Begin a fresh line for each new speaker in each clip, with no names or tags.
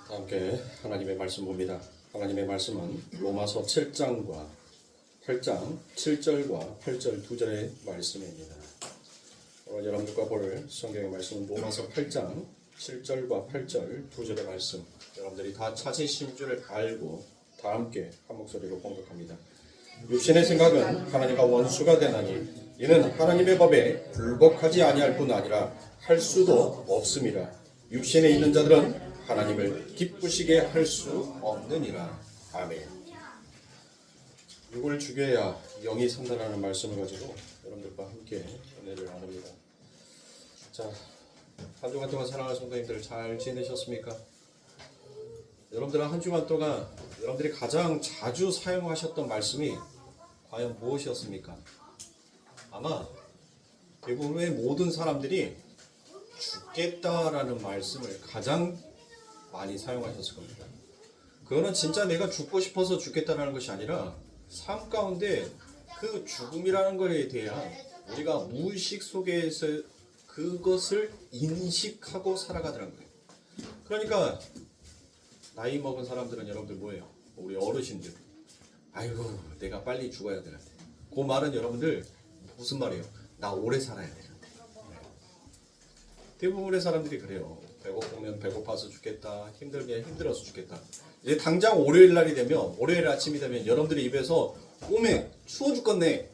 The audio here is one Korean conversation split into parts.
함께 하나님의 말씀 봅니다. 하나님의 말씀은 로마서 7장과 8장 7절과 8절 2절의 말씀입니다. 오늘 여러분들과 볼 성경의 말씀은 로마서 8장 7절과 8절 2절의 말씀. 여러분들이 다 찾으신 줄 알고 다 함께 한 목소리로 공격합니다. 육신의 생각은 하나님과 원수가 되나니 이는 하나님의 법에 불복하지 아니할 뿐 아니라 할 수도 없음이라. 육신에 있는 자들은 하나님을 기쁘시게 할 수 없느니라. 아멘. 육을 죽여야 영이 산다라는 말씀을 가지고 여러분들과 함께 은혜를 나눕니다. 자, 한 주간 동안 사랑하는 성도님들 잘 지내셨습니까? 여러분들은 한 주간 동안 여러분들이 가장 자주 사용하셨던 말씀이 과연 무엇이었습니까? 아마 대부분의 모든 사람들이 죽겠다라는 말씀을 가장 많이 사용하셨을 겁니다. 그거는 진짜 내가 죽고 싶어서 죽겠다라는 것이 아니라 삶 가운데 그 죽음이라는 것에 대한 우리가 무의식 속에서 그것을 인식하고 살아가더라는 거예요. 그러니까 나이 먹은 사람들은 여러분들 뭐예요? 우리 어르신들. 아이고 내가 빨리 죽어야 되는데. 그 말은 여러분들 무슨 말이에요? 나 오래 살아야 되는데. 대부분의 사람들이 그래요. 배고프면 배고파서 죽겠다. 힘들면 힘들어서 죽겠다. 이제 당장 월요일 날이 되면, 월요일 아침이 되면 여러분들의 입에서 오메 추워 죽겠네.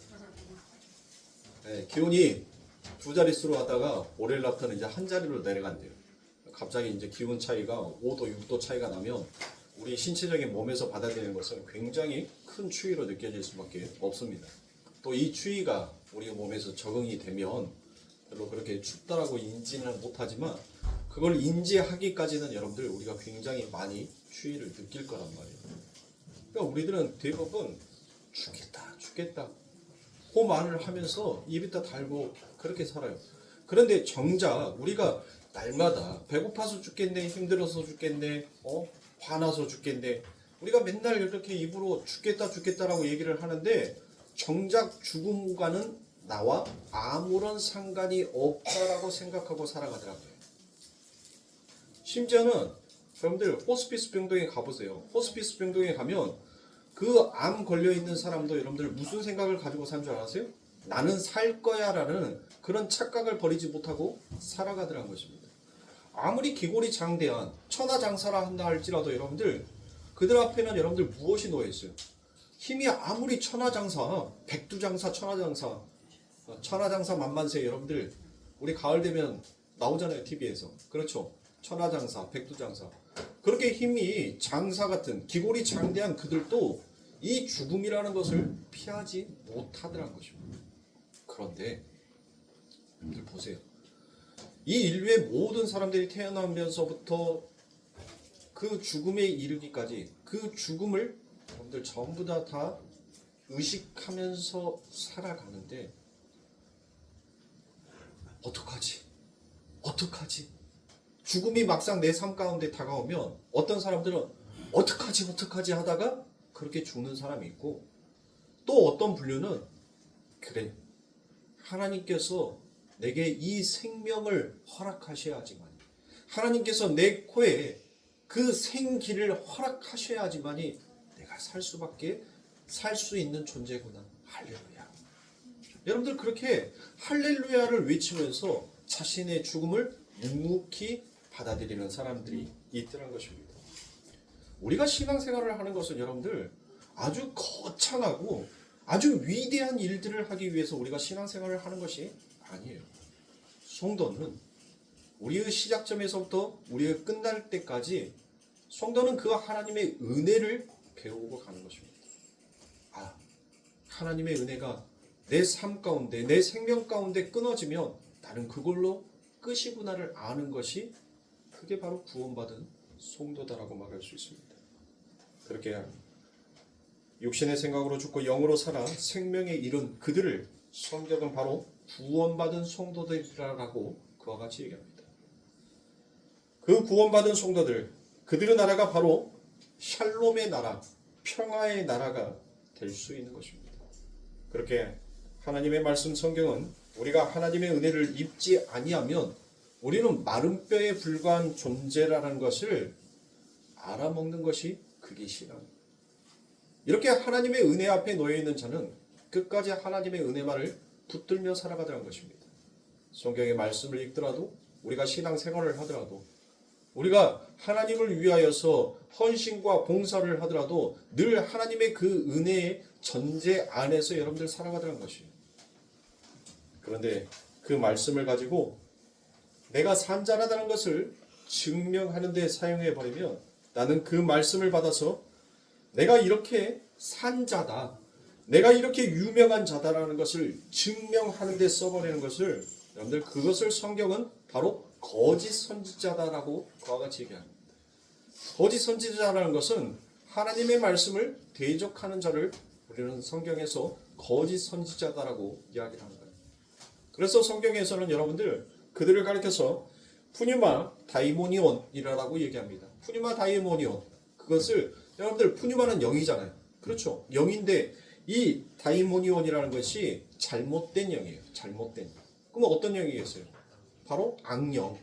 네, 기온이 두 자릿수로 하다가 월요일 날부터는 이제 한 자리로 내려간대요. 갑자기 이제 기온 차이가 5도, 6도 차이가 나면 우리 신체적인 몸에서 받아들이는 것은 굉장히 큰 추위로 느껴질 수밖에 없습니다. 또 이 추위가 우리 몸에서 적응이 되면 별로 그렇게 춥다라고 인지는 못하지만 그걸 인지하기까지는 여러분들 우리가 굉장히 많이 추위를 느낄 거란 말이에요. 그러니까 우리들은 대부분 죽겠다 그 말을 하면서 입에다 달고 그렇게 살아요. 그런데 정작 우리가 날마다 배고파서 죽겠네, 힘들어서 죽겠네, 화나서 죽겠네, 우리가 맨날 이렇게 입으로 죽겠다라고 얘기를 하는데 정작 죽음과는 나와 아무런 상관이 없다라고 생각하고 살아가더라고요. 심지어는 여러분들 호스피스 병동에 가보세요. 호스피스 병동에 가면 그 암 걸려있는 사람도 여러분들 무슨 생각을 가지고 산 줄 아세요? 나는 살 거야 라는 그런 착각을 버리지 못하고 살아가더라는 것입니다. 아무리 기골이 장대한 천하장사라 한다 할지라도 여러분들 그들 앞에는 여러분들 무엇이 놓여있어요? 힘이 아무리 천하장사, 백두장사, 천하장사 만만세. 여러분들 우리 가을 되면 나오잖아요, TV에서. 그렇죠? 천하장사, 백두장사. 그렇게 힘이 장사 같은 기골이 장대한 그들도 이 죽음이라는 것을 피하지 못하더란 것입니다. 그런데 여러분들 보세요. 이 인류의 모든 사람들이 태어나면서부터 그 죽음에 이르기까지 그 죽음을 여러분들 전부 다 의식하면서 살아가는데 어떡하지? 죽음이 막상 내 삶 가운데 다가오면 어떤 사람들은 어떡하지 하다가 그렇게 죽는 사람이 있고, 또 어떤 분류는 그래 하나님께서 내게 이 생명을 허락하셔야지만, 하나님께서 내 코에 그 생기를 허락하셔야지만이 내가 살 수 있는 존재구나. 할렐루야. 여러분들 그렇게 할렐루야를 외치면서 자신의 죽음을 묵묵히 받아들이는 사람들이 있더란 것입니다. 우리가 신앙생활을 하는 것은 여러분들 아주 거창하고 아주 위대한 일들을 하기 위해서 우리가 신앙생활을 하는 것이 아니에요. 성도는 우리의 시작점에서부터 우리의 끝날 때까지 성도는 그 하나님의 은혜를 배우고 가는 것입니다. 하나님의 은혜가 내 삶 가운데, 내 생명 가운데 끊어지면 나는 그걸로 끝이구나를 아는 것이, 그게 바로 구원받은 성도다라고 말할 수 있습니다. 그렇게 육신의 생각으로 죽고 영으로 살아 생명에 이른 그들을 성경은 바로 구원받은 성도들이라고 그와 같이 얘기합니다. 그 구원받은 성도들, 그들의 나라가 바로 샬롬의 나라, 평화의 나라가 될 수 있는 것입니다. 그렇게 하나님의 말씀 성경은 우리가 하나님의 은혜를 입지 아니하면 우리는 마른 뼈에 불과한 존재라는 것을 알아먹는 것이 그게 신앙입니다. 이렇게 하나님의 은혜 앞에 놓여 있는 자는 끝까지 하나님의 은혜만을 붙들며 살아가더라는 것입니다. 성경의 말씀을 읽더라도, 우리가 신앙 생활을 하더라도, 우리가 하나님을 위하여서 헌신과 봉사를 하더라도 늘 하나님의 그 은혜의 전제 안에서 여러분들 살아가더라는 것이에요. 그런데 그 말씀을 가지고 내가 산자라다는 것을 증명하는 데 사용해 버리면, 나는 그 말씀을 받아서 내가 이렇게 산자다, 내가 이렇게 유명한 자다라는 것을 증명하는 데 써버리는 것을, 여러분들 그것을 성경은 바로 거짓 선지자다라고 그와 같이 얘기합니다. 거짓 선지자라는 것은 하나님의 말씀을 대적하는 자를 우리는 성경에서 거짓 선지자다라고 이야기를 하는 거예요. 그래서 성경에서는 여러분들 그들을 가리켜서 푸뉴마 다이모니온이라고 얘기합니다. 푸뉴마 다이모니온, 그것을 여러분들 푸뉴마는 영이잖아요. 그렇죠? 영인데 이 다이모니온이라는 것이 잘못된 영이에요. 잘못된 영. 그럼 어떤 영이겠어요? 바로 악령,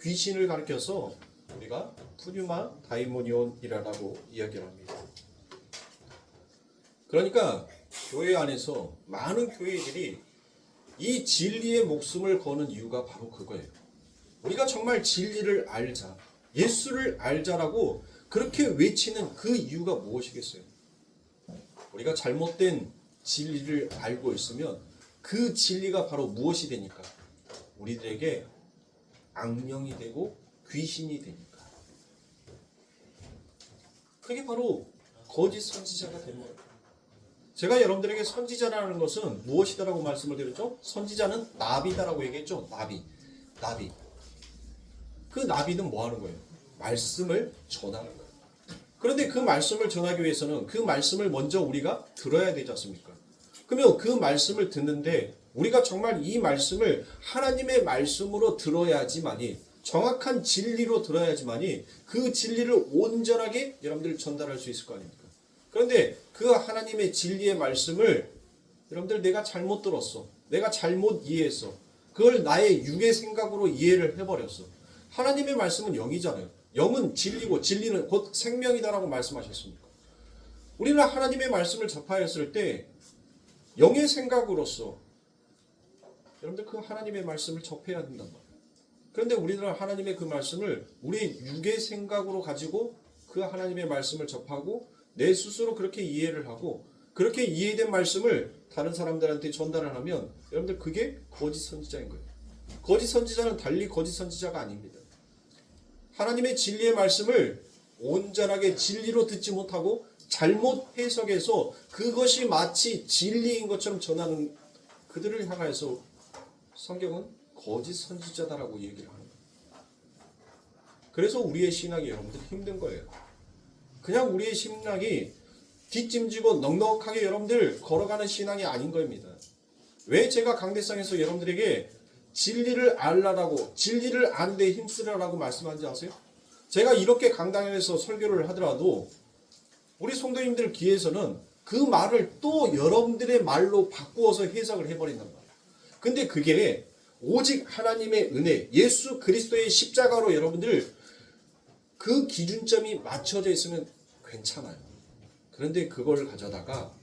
귀신을 가리켜서 우리가 푸뉴마 다이모니온이라고 이야기를 합니다. 그러니까 교회 안에서 많은 교회들이 이 진리의 목숨을 거는 이유가 바로 그거예요. 우리가 정말 진리를 알자, 예수를 알자라고 그렇게 외치는 그 이유가 무엇이겠어요? 우리가 잘못된 진리를 알고 있으면 그 진리가 바로 무엇이 되니까? 우리들에게 악령이 되고 귀신이 되니까. 그게 바로 거짓 선지자가 되는 거예요. 제가 여러분들에게 선지자라는 것은 무엇이다라고 말씀을 드렸죠? 선지자는 나비다라고 얘기했죠? 나비. 그 나비는 뭐 하는 거예요? 말씀을 전하는 거예요. 그런데 그 말씀을 전하기 위해서는 그 말씀을 먼저 우리가 들어야 되지 않습니까? 그러면 그 말씀을 듣는데 우리가 정말 이 말씀을 하나님의 말씀으로 들어야지만이, 정확한 진리로 들어야지만이 그 진리를 온전하게 여러분들 전달할 수 있을 거 아닙니까? 그런데 그 하나님의 진리의 말씀을 여러분들 내가 잘못 들었어, 내가 잘못 이해했어, 그걸 나의 육의 생각으로 이해를 해버렸어. 하나님의 말씀은 영이잖아요. 영은 진리고 진리는 곧 생명이다라고 말씀하셨습니까? 우리는 하나님의 말씀을 접하였을 때 영의 생각으로서 여러분들 그 하나님의 말씀을 접해야 된단 말이에요. 그런데 우리는 하나님의 그 말씀을 우리 육의 생각으로 가지고 그 하나님의 말씀을 접하고 내 스스로 그렇게 이해를 하고 그렇게 이해된 말씀을 다른 사람들한테 전달을 하면 여러분들 그게 거짓 선지자인 거예요. 거짓 선지자는 달리 거짓 선지자가 아닙니다. 하나님의 진리의 말씀을 온전하게 진리로 듣지 못하고 잘못 해석해서 그것이 마치 진리인 것처럼 전하는 그들을 향해서 성경은 거짓 선지자다라고 얘기를 하는 거예요. 그래서 우리의 신앙이 여러분들 힘든 거예요. 그냥 우리의 신앙이 뒷짐지고 넉넉하게 여러분들 걸어가는 신앙이 아닌 겁니다. 왜 제가 강대상에서 여러분들에게 진리를 알라라고, 진리를 아는데 힘쓰라라고 말씀하는지 아세요? 제가 이렇게 강당에서 설교를 하더라도 우리 성도님들 귀에서는 그 말을 또 여러분들의 말로 바꾸어서 해석을 해버린단 말이에요. 근데 그게 오직 하나님의 은혜, 예수 그리스도의 십자가로 여러분들 그 기준점이 맞춰져 있으면 괜찮아요. 그런데 그걸 가져다가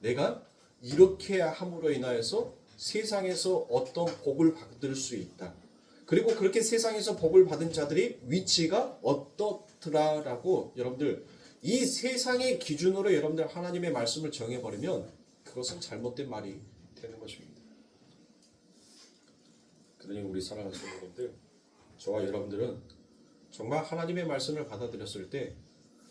내가 이렇게 함으로 인하여서 세상에서 어떤 복을 받을 수 있다. 그리고 그렇게 세상에서 복을 받은 자들이 위치가 어떻더라라고 여러분들 이 세상의 기준으로 여러분들 하나님의 말씀을 정해버리면 그것은 잘못된 말이 되는 것입니다. 그러니 우리 사랑하는 성도님들, 저와 여러분들은 정말 하나님의 말씀을 받아들였을 때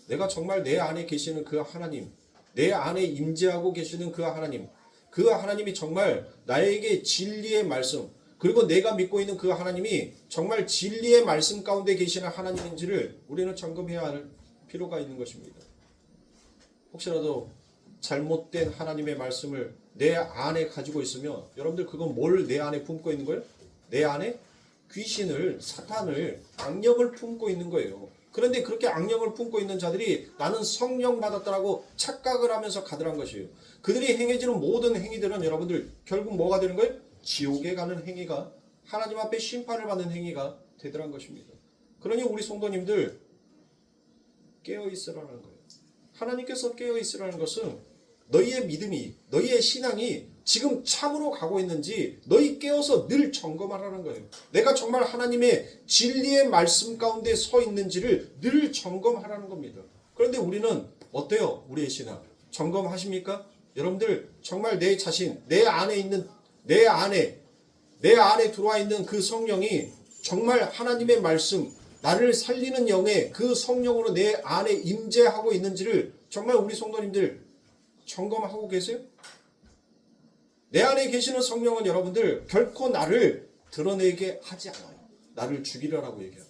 내가 정말 내 안에 계시는 그 하나님, 내 안에 임재하고 계시는 그 하나님이 정말 나에게 진리의 말씀, 그리고 내가 믿고 있는 그 하나님이 정말 진리의 말씀 가운데 계시는 하나님인지를 우리는 점검해야 할 필요가 있는 것입니다. 혹시라도 잘못된 하나님의 말씀을 내 안에 가지고 있으면 여러분들 그건 뭘 내 안에 품고 있는 거예요? 내 안에 귀신을, 사탄을, 악령을 품고 있는 거예요. 그런데 그렇게 악령을 품고 있는 자들이 나는 성령 받았다라고 착각을 하면서 가더란 것이에요. 그들이 행해지는 모든 행위들은 여러분들 결국 뭐가 되는 거예요? 지옥에 가는 행위가, 하나님 앞에 심판을 받는 행위가 되더란 것입니다. 그러니 우리 성도님들, 깨어 있으라는 거예요. 하나님께서 깨어 있으라는 것은 너희의 믿음이, 너희의 신앙이 지금 참으로 가고 있는지 너희 깨어서 늘 점검하라는 거예요. 내가 정말 하나님의 진리의 말씀 가운데 서 있는지를 늘 점검하라는 겁니다. 그런데 우리는 어때요? 우리의 신앙 점검하십니까? 여러분들 정말 내 자신, 내 안에 들어와 있는 그 성령이 정말 하나님의 말씀, 나를 살리는 영의 그 성령으로 내 안에 임재하고 있는지를 정말 우리 성도님들 점검하고 계세요? 내 안에 계시는 성령은 여러분들 결코 나를 드러내게 하지 않아요. 나를 죽이려라고 얘기합니다.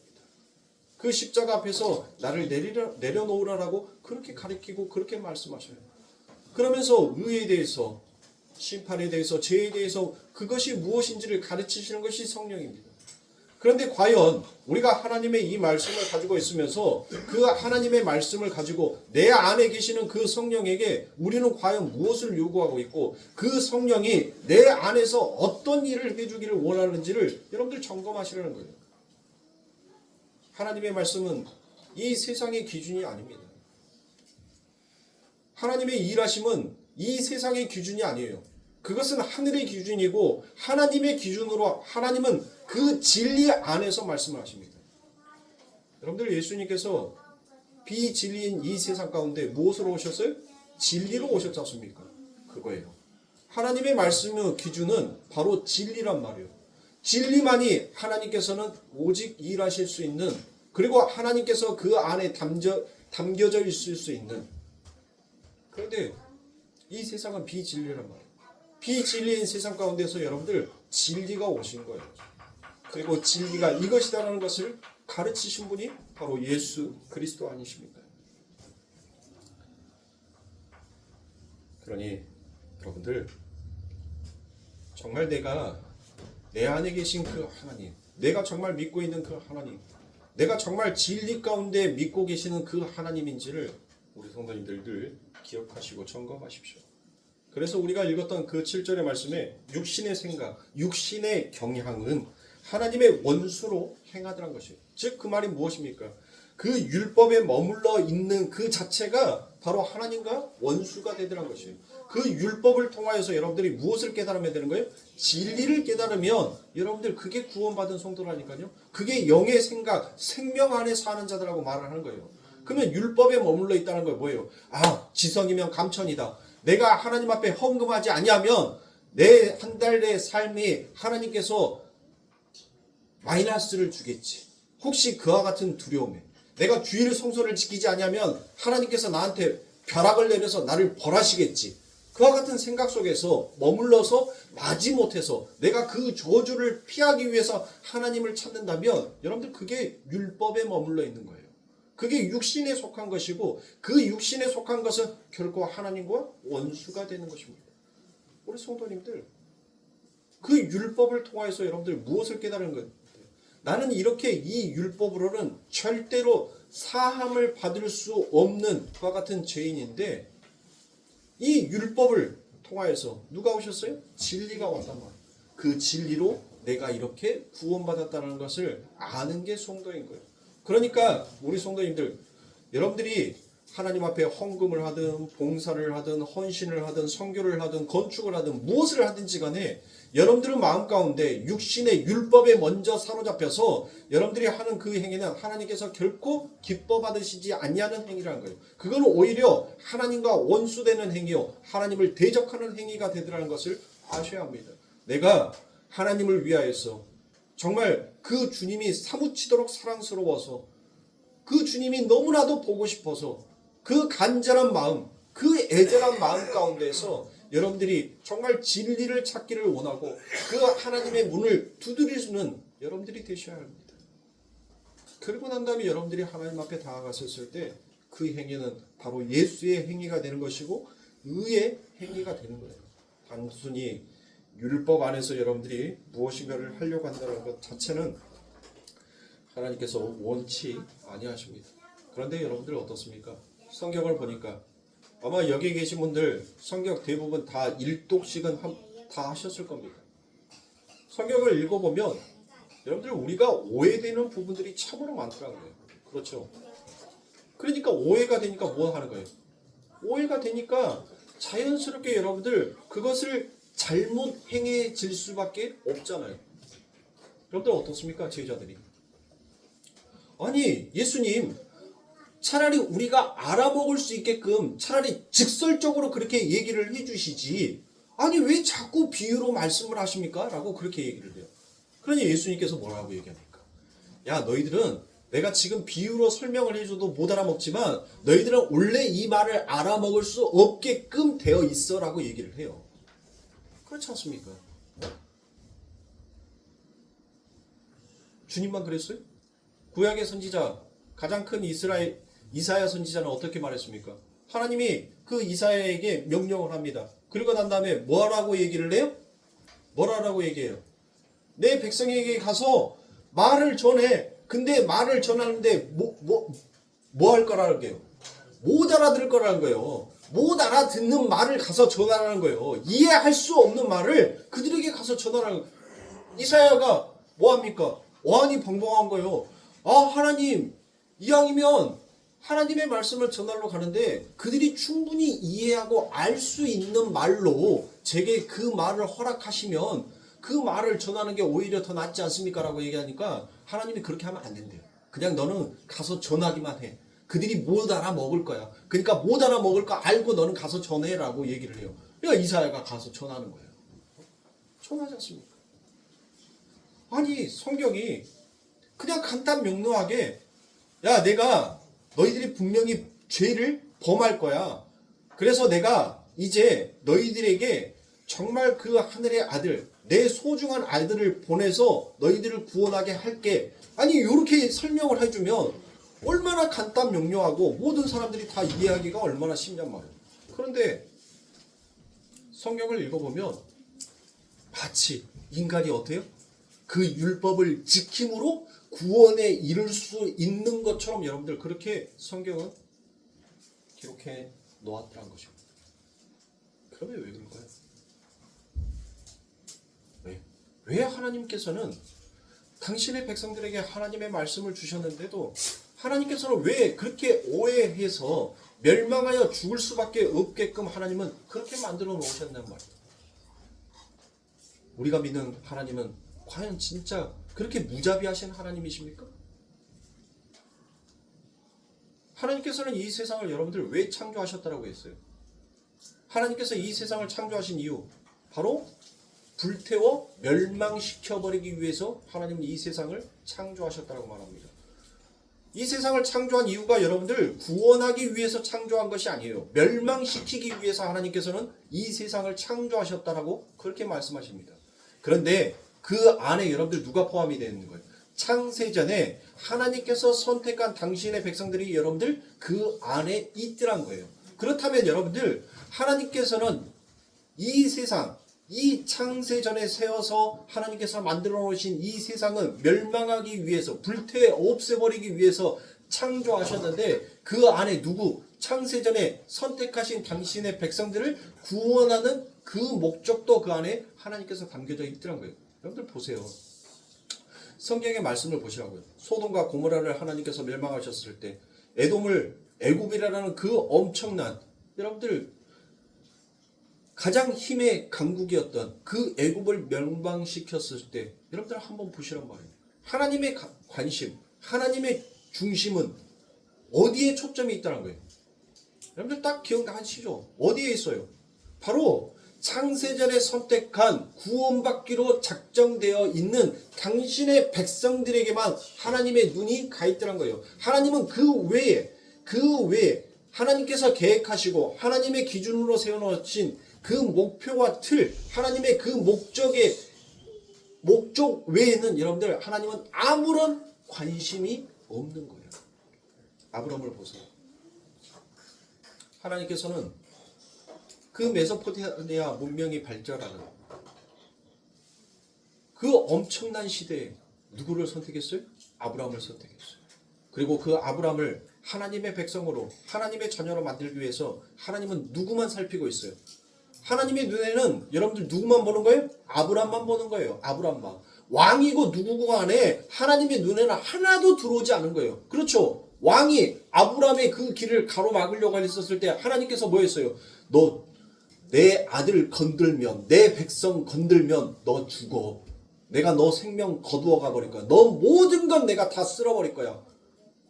그 십자가 앞에서 나를 내려놓으라라고 그렇게 가르치고 그렇게 말씀하셔요. 그러면서 의에 대해서, 심판에 대해서, 죄에 대해서 그것이 무엇인지를 가르치시는 것이 성령입니다. 그런데 과연 우리가 하나님의 이 말씀을 가지고 있으면서 그 하나님의 말씀을 가지고 내 안에 계시는 그 성령에게 우리는 과연 무엇을 요구하고 있고 그 성령이 내 안에서 어떤 일을 해주기를 원하는지를 여러분들 점검하시라는 거예요. 하나님의 말씀은 이 세상의 기준이 아닙니다. 하나님의 일하심은 이 세상의 기준이 아니에요. 그것은 하늘의 기준이고 하나님의 기준으로 하나님은 그 진리 안에서 말씀을 하십니다. 여러분들 예수님께서 비진리인 이 세상 가운데 무엇으로 오셨어요? 진리로 오셨지 않습니까? 그거예요. 하나님의 말씀의 기준은 바로 진리란 말이에요. 진리만이 하나님께서는 오직 일하실 수 있는, 그리고 하나님께서 그 안에 담겨져 있을 수 있는. 그런데 이 세상은 비진리란 말이에요. 비진리인 세상 가운데서 여러분들 진리가 오신 거예요. 그리고 진리가 이것이다라는 것을 가르치신 분이 바로 예수 그리스도 아니십니까? 그러니 여러분들 정말 내가 내 안에 계신 그 하나님, 내가 정말 믿고 있는 그 하나님, 내가 정말 진리 가운데 믿고 계시는 그 하나님인지를 우리 성도님들 늘 기억하시고 점검하십시오. 그래서 우리가 읽었던 그 7절의 말씀에 육신의 생각, 육신의 경향은 하나님의 원수로 행하더란 것이에요. 즉 그 말이 무엇입니까? 그 율법에 머물러 있는 그 자체가 바로 하나님과 원수가 되더란 것이에요. 그 율법을 통하여서 여러분들이 무엇을 깨달으면 되는 거예요? 진리를 깨달으면 여러분들 그게 구원받은 성도라니까요. 그게 영의 생각, 생명 안에 사는 자들하고 말을 하는 거예요. 그러면 율법에 머물러 있다는 건 뭐예요? 아, 지성이면 감천이다. 내가 하나님 앞에 헌금하지 아니하면 내 한 달의 삶이 하나님께서 마이너스를 주겠지. 혹시 그와 같은 두려움에 내가 주일 성소를 지키지 아니하면 하나님께서 나한테 벼락을 내려서 나를 벌하시겠지. 그와 같은 생각 속에서 머물러서 마지못해서 내가 그 저주를 피하기 위해서 하나님을 찾는다면 여러분들 그게 율법에 머물러 있는 거예요. 그게 육신에 속한 것이고 그 육신에 속한 것은 결코 하나님과 원수가 되는 것입니다. 우리 성도님들 그 율법을 통해서 여러분들 무엇을 깨달은 것? 나는 이렇게 이 율법으로는 절대로 사함을 받을 수 없는 그와 같은 죄인인데 이 율법을 통하여서 누가 오셨어요? 진리가 왔단 말이에요. 그 진리로 내가 이렇게 구원받았다는 것을 아는 게 성도인 거예요. 그러니까 우리 성도님들 여러분들이 하나님 앞에 헌금을 하든 봉사를 하든 헌신을 하든 선교를 하든 건축을 하든 무엇을 하든지 간에 여러분들은 마음 가운데 육신의 율법에 먼저 사로잡혀서 여러분들이 하는 그 행위는 하나님께서 결코 기뻐 받으시지 아니하는 행위라는 거예요. 그건 오히려 하나님과 원수되는 행위요, 하나님을 대적하는 행위가 되더라는 것을 아셔야 합니다. 내가 하나님을 위하여서 정말 그 주님이 사무치도록 사랑스러워서 그 주님이 너무나도 보고 싶어서 그 간절한 마음, 그 애절한 마음 가운데서 여러분들이 정말 진리를 찾기를 원하고 그 하나님의 문을 두드리는 여러분들이 되셔야 합니다. 그러고 난 다음에 여러분들이 하나님 앞에 다가갔을 때 그 행위는 바로 예수의 행위가 되는 것이고 의의 행위가 되는 거예요. 단순히 율법 안에서 여러분들이 무엇인가를 하려고 한다는 것 자체는 하나님께서 원치 아니하십니다. 그런데 여러분들 어떻습니까? 성경을 보니까 아마 여기 계신 분들 성경 대부분 다 일독씩은 다 하셨을 겁니다. 성경을 읽어보면 여러분들 우리가 오해되는 부분들이 참으로 많더라고요. 그렇죠? 그러니까 오해가 되니까 뭐 하는 거예요? 오해가 되니까 자연스럽게 여러분들 그것을 잘못 행해질 수밖에 없잖아요. 여러분들 어떻습니까? 제자들이. 아니 예수님 차라리 우리가 알아먹을 수 있게끔 차라리 직설적으로 그렇게 얘기를 해주시지 아니 왜 자꾸 비유로 말씀을 하십니까? 라고 그렇게 얘기를 해요. 그러니 예수님께서 뭐라고 얘기합니까? 야 너희들은 내가 지금 비유로 설명을 해줘도 못 알아먹지만 너희들은 원래 이 말을 알아먹을 수 없게끔 되어 있어 라고 얘기를 해요. 그렇지 않습니까? 주님만 그랬어요? 구약의 선지자 가장 큰 이사야 선지자는 어떻게 말했습니까? 하나님이 그 이사야에게 명령을 합니다. 그리고 난 다음에 뭐라고 얘기를 해요? 뭐라고 얘기해요? 내 백성에게 가서 말을 전해. 근데 말을 전하는데 뭐 할 거라는 거예요? 못 알아들을 거라는 거예요. 못 알아듣는 말을 가서 전하라는 거예요. 이해할 수 없는 말을 그들에게 가서 전하라는 거예요. 이사야가 뭐합니까? 어안이 벙벙한 거예요. 아 하나님 이왕이면 하나님의 말씀을 전하러 가는데 그들이 충분히 이해하고 알 수 있는 말로 제게 그 말을 허락하시면 그 말을 전하는 게 오히려 더 낫지 않습니까? 라고 얘기하니까 하나님이 그렇게 하면 안 된대요. 그냥 너는 가서 전하기만 해. 그들이 못 알아먹을 거야. 그러니까 못 알아먹을 거 알고 너는 가서 전해라고 얘기를 해요. 그러니까 이사야가 가서 전하는 거예요. 전하지 않습니까? 아니 성경이 그냥 간단 명료하게 야 내가 너희들이 분명히 죄를 범할 거야. 그래서 내가 이제 너희들에게 정말 그 하늘의 아들 내 소중한 아들을 보내서 너희들을 구원하게 할게. 아니 이렇게 설명을 해주면 얼마나 간단 명료하고 모든 사람들이 다 이해하기가 얼마나 쉽냔 말이에요. 그런데 성경을 읽어보면 마치 인간이 어때요? 그 율법을 지킴으로 구원에 이를 수 있는 것처럼 여러분들 그렇게 성경은 기록해 놓았더란 것이고. 그러면 왜 그럴까요? 왜 하나님께서는 당신의 백성들에게 하나님의 말씀을 주셨는데도 하나님께서는 왜 그렇게 오해해서 멸망하여 죽을 수밖에 없게끔 하나님은 그렇게 만들어 놓으셨단 말이에요. 우리가 믿는 하나님은 과연 진짜 그렇게 무자비하신 하나님이십니까? 하나님께서는 이 세상을 여러분들 왜 창조하셨다고 했어요? 하나님께서 이 세상을 창조하신 이유 바로 불태워 멸망시켜버리기 위해서 하나님은 이 세상을 창조하셨다고 말합니다. 이 세상을 창조한 이유가 여러분들 구원하기 위해서 창조한 것이 아니에요. 멸망시키기 위해서 하나님께서는 이 세상을 창조하셨다라고 그렇게 말씀하십니다. 그런데 그 안에 여러분들 누가 포함이 되어 있는 거예요? 창세전에 하나님께서 선택한 당신의 백성들이 여러분들 그 안에 있더란 거예요. 그렇다면 여러분들 하나님께서는 이 세상 이 창세전에 세워서 하나님께서 만들어 놓으신 이 세상은 멸망하기 위해서 불태 없애버리기 위해서 창조하셨는데 그 안에 누구? 창세전에 선택하신 당신의 백성들을 구원하는 그 목적도 그 안에 하나님께서 담겨져 있더란 거예요. 여러분들 보세요. 성경의 말씀을 보시라고요. 소돔과 고모라를 하나님께서 멸망하셨을 때 애굽이라는 그 엄청난 여러분들 가장 힘의 강국이었던 그 애굽을 멸망시켰을 때 여러분들 한번 보시란 말이에요. 하나님의 관심, 하나님의 중심은 어디에 초점이 있다는 거예요. 여러분들 딱 기억나시죠? 어디에 있어요? 바로 창세전에 선택한 구원받기로 작정되어 있는 당신의 백성들에게만 하나님의 눈이 가 있더란 거예요. 하나님은 그 외에 하나님께서 계획하시고 하나님의 기준으로 세워놓으신 그 목표와 틀, 하나님의 그 목적 외에는 여러분들 하나님은 아무런 관심이 없는 거예요. 아브라함을 보세요. 하나님께서는 그 메소포타미아 문명이 발전하는 그 엄청난 시대에 누구를 선택했어요? 아브라함을 선택했어요. 그리고 그 아브라함을 하나님의 백성으로 하나님의 자녀로 만들기 위해서 하나님은 누구만 살피고 있어요? 하나님의 눈에는 여러분들 누구만 보는 거예요? 아브라함만 보는 거예요. 아브라함만. 왕이고 누구고 간에 하나님의 눈에는 하나도 들어오지 않은 거예요. 그렇죠? 왕이 아브라함의 그 길을 가로막으려고 했었을 때 하나님께서 뭐 했어요? 너 내 아들 건들면, 내 백성 건들면 너 죽어. 내가 너 생명 거두어 가버릴 거야. 너 모든 건 내가 다 쓸어버릴 거야.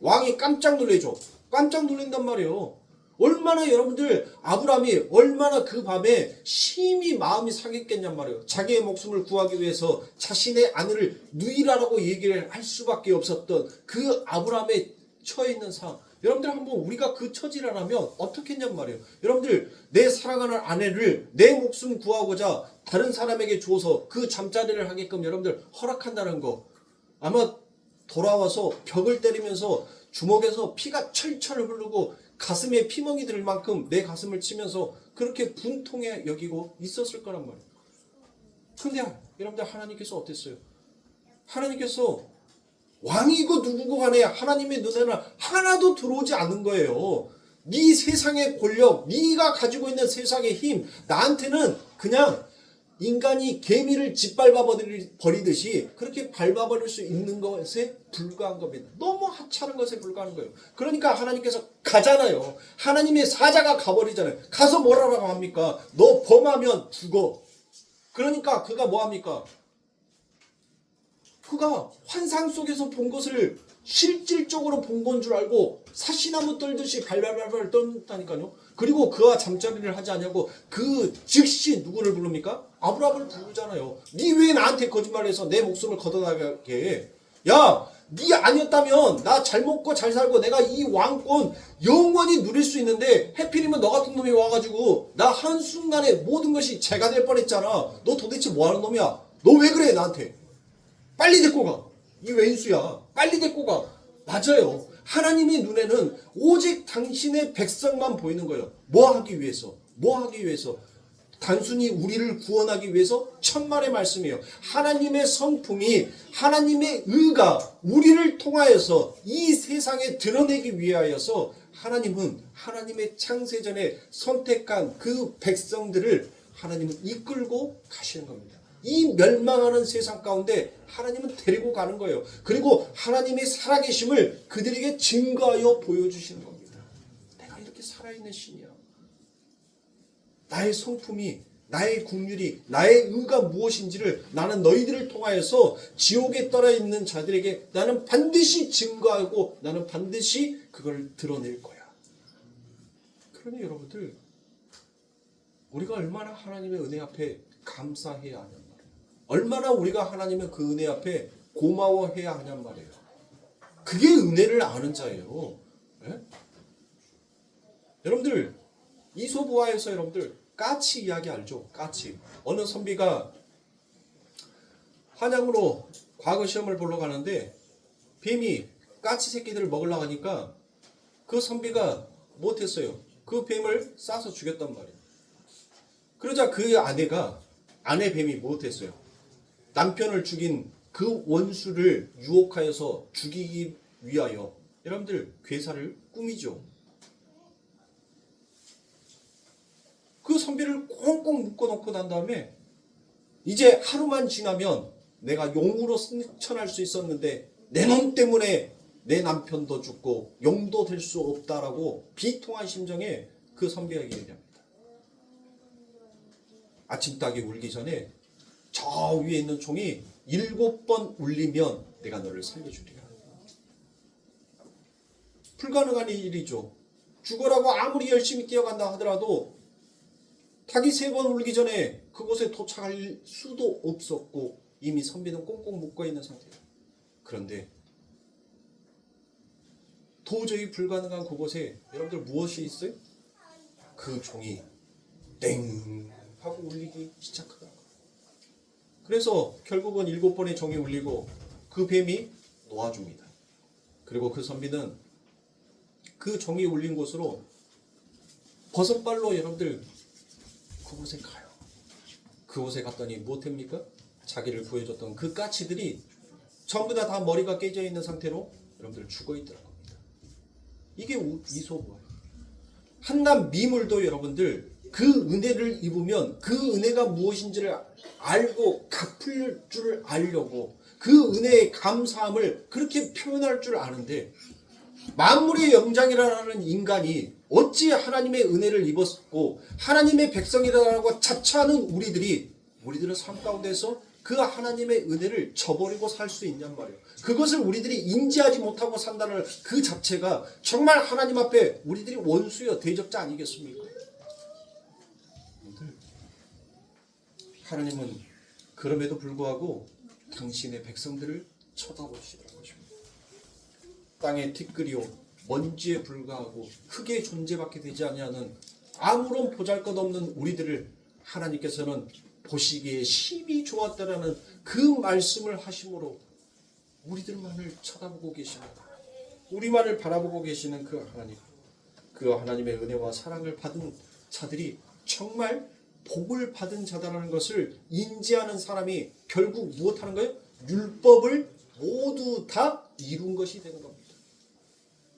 왕이 깜짝 놀래죠. 깜짝 놀란단 말이에요. 얼마나 여러분들 아브라함이 얼마나 그 밤에 심히 마음이 상했겠냔 말이에요. 자기의 목숨을 구하기 위해서 자신의 아내를 누이라라고 얘기를 할 수밖에 없었던 그 아브라함의 처해 있는 상황. 여러분들 한번 우리가 그 처지라면 어떻게 했냔 말이에요. 여러분들 내 사랑하는 아내를 내 목숨 구하고자 다른 사람에게 줘서 그 잠자리를 하게끔 여러분들 허락한다는 거, 아마 돌아와서 벽을 때리면서 주먹에서 피가 철철 흐르고 가슴에 피멍이 들 만큼 내 가슴을 치면서 그렇게 분통해 여기고 있었을 거란 말이에요. 근데 여러분들 하나님께서 어땠어요? 하나님께서 왕이고 누구고 간에 하나님의 눈에는 하나도 들어오지 않은 거예요. 네 세상의 권력, 네가 가지고 있는 세상의 힘, 나한테는 그냥 인간이 개미를 짓밟아 버리듯이 그렇게 밟아버릴 수 있는 것에 불과한 겁니다. 너무 하찮은 것에 불과한 거예요. 그러니까 하나님께서 가잖아요. 하나님의 사자가 가버리잖아요. 가서 뭐라고 합니까? 너 범하면 죽어. 그러니까 그가 뭐합니까? 그가 환상 속에서 본 것을 실질적으로 본 건 줄 알고 사시나무 떨듯이 발발발발 떴다니까요. 그리고 그와 잠자리를 하지 않냐고 그 즉시 누구를 부릅니까? 아브라함을 부르잖아요. 네 왜 나한테 거짓말해서 내 목숨을 걷어나가게 해? 야, 네 아니었다면 나 잘 먹고 잘 살고 내가 이 왕권 영원히 누릴 수 있는데 해필이면 너 같은 놈이 와가지고 나 한순간에 모든 것이 재가 될 뻔했잖아. 너 도대체 뭐하는 놈이야? 너 왜 그래 나한테? 빨리 데리고 가. 이 왼수야. 빨리 데리고 가. 맞아요. 하나님의 눈에는 오직 당신의 백성만 보이는 거예요. 뭐 하기 위해서? 뭐 하기 위해서? 단순히 우리를 구원하기 위해서 천만의 말씀이에요. 하나님의 성품이, 하나님의 의가 우리를 통하여서 이 세상에 드러내기 위하여서 하나님은 하나님의 창세전에 선택한 그 백성들을 하나님은 이끌고 가시는 겁니다. 이 멸망하는 세상 가운데 하나님은 데리고 가는 거예요. 그리고 하나님의 살아계심을 그들에게 증거하여 보여주시는 겁니다. 내가 이렇게 살아있는 신이야. 나의 성품이, 나의 국률이, 나의 의가 무엇인지를 나는 너희들을 통하여서 지옥에 떨어 있는 자들에게 나는 반드시 증거하고 나는 반드시 그걸 드러낼 거야. 그러니 여러분들, 우리가 얼마나 하나님의 은혜 앞에 감사해야 하냐 말이에요. 얼마나 우리가 하나님의 그 은혜 앞에 고마워해야 하냔 말이에요. 그게 은혜를 아는 자예요. 네? 여러분들 이솝우화에서 여러분들 까치 이야기 알죠? 까치. 어느 선비가 한양으로 과거 시험을 보러 가는데 뱀이 까치 새끼들을 먹으려고 하니까 그 선비가 못했어요. 그 뱀을 싸서 죽였단 말이에요. 그러자 그 아내 뱀이 못했어요. 남편을 죽인 그 원수를 유혹하여서 죽이기 위하여 여러분들 괴사를 꾸미죠. 그 선비를 꽁꽁 묶어놓고 난 다음에 이제 하루만 지나면 내가 용으로 승천할 수 있었는데 내 놈 때문에 내 남편도 죽고 용도 될 수 없다라고 비통한 심정에 그 선비에게 얘기합니다. 아침 딱이 울기 전에 저 위에 있는 종이 7번 울리면 내가 너를 살려주리라. 불가능한 일이죠. 죽으라고 아무리 열심히 뛰어간다 하더라도 닭이 3번 울기 전에 그곳에 도착할 수도 없었고 이미 선비는 꽁꽁 묶어있는 상태예요. 그런데 도저히 불가능한 그곳에 여러분들 무엇이 있어요? 그 종이 땡 하고 울리기 시작하더라고요. 그래서 결국은 7번의 종이 울리고 그 뱀이 놓아줍니다. 그리고 그 선비는 그 종이 울린 곳으로 버선발로 여러분들 그곳에 가요. 그곳에 갔더니 무엇입니까? 자기를 구해줬던 그 까치들이 전부 다 머리가 깨져 있는 상태로 여러분들 죽어 있더라고요. 이게 이솝우화예요. 한낱 미물도 여러분들 그 은혜를 입으면 그 은혜가 무엇인지를 알고 갚을 줄 알려고 그 은혜의 감사함을 그렇게 표현할 줄 아는데 만물의 영장이라는 인간이 어찌 하나님의 은혜를 입었고 하나님의 백성이라고 자처하는 우리들은 삶 가운데서 그 하나님의 은혜를 저버리고 살 수 있냔 말이에요. 그것을 우리들이 인지하지 못하고 산다는 그 자체가 정말 하나님 앞에 우리들이 원수여 대적자 아니겠습니까? 하나님은 그럼에도 불구하고 당신의 백성들을 쳐다보시라는 것입니다. 땅의 티끌이요 먼지에 불과하고 흙의 존재밖에 되지 아니하는 아무런 보잘것없는 우리들을 하나님께서는 보시기에 심히 좋았다라는 그 말씀을 하심으로 우리들만을 쳐다보고 계십니다. 우리만을 바라보고 계시는 그 하나님, 그 하나님의 은혜와 사랑을 받은 자들이 정말 복을 받은 자다라는 것을 인지하는 사람이 결국 무엇하는 거예요? 율법을 모두 다 이룬 것이 되는 겁니다.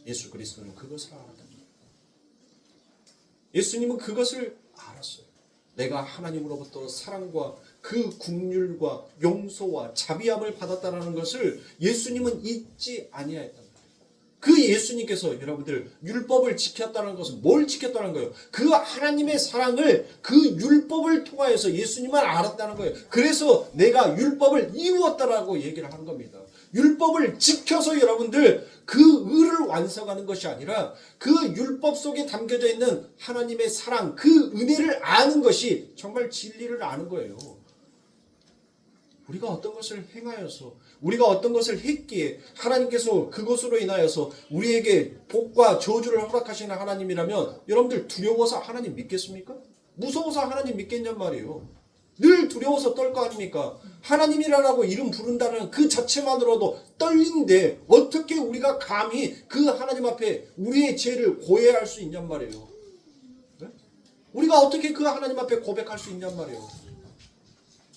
예수 그리스도는 그것을 알았다. 예수님은 그것을 알았어요. 내가 하나님으로부터 사랑과 그 긍휼과 용서와 자비함을 받았다는 것을 예수님은 잊지 아니하였다. 그 예수님께서 여러분들 율법을 지켰다는 것은 뭘 지켰다는 거예요? 그 하나님의 사랑을 그 율법을 통하여서 예수님을 알았다는 거예요. 그래서 내가 율법을 이루었다라고 얘기를 하는 겁니다. 율법을 지켜서 여러분들 그 의를 완성하는 것이 아니라 그 율법 속에 담겨져 있는 하나님의 사랑, 그 은혜를 아는 것이 정말 진리를 아는 거예요. 우리가 어떤 것을 행하여서 우리가 어떤 것을 했기에 하나님께서 그것으로 인하여서 우리에게 복과 저주를 허락하시는 하나님이라면 여러분들 두려워서 하나님 믿겠습니까? 무서워서 하나님 믿겠냔 말이에요. 늘 두려워서 떨 거 아닙니까? 하나님이라고 이름 부른다는 그 자체만으로도 떨리는데 어떻게 우리가 감히 그 하나님 앞에 우리의 죄를 고해할 수 있냔 말이에요. 네? 우리가 어떻게 그 하나님 앞에 고백할 수 있냔 말이에요.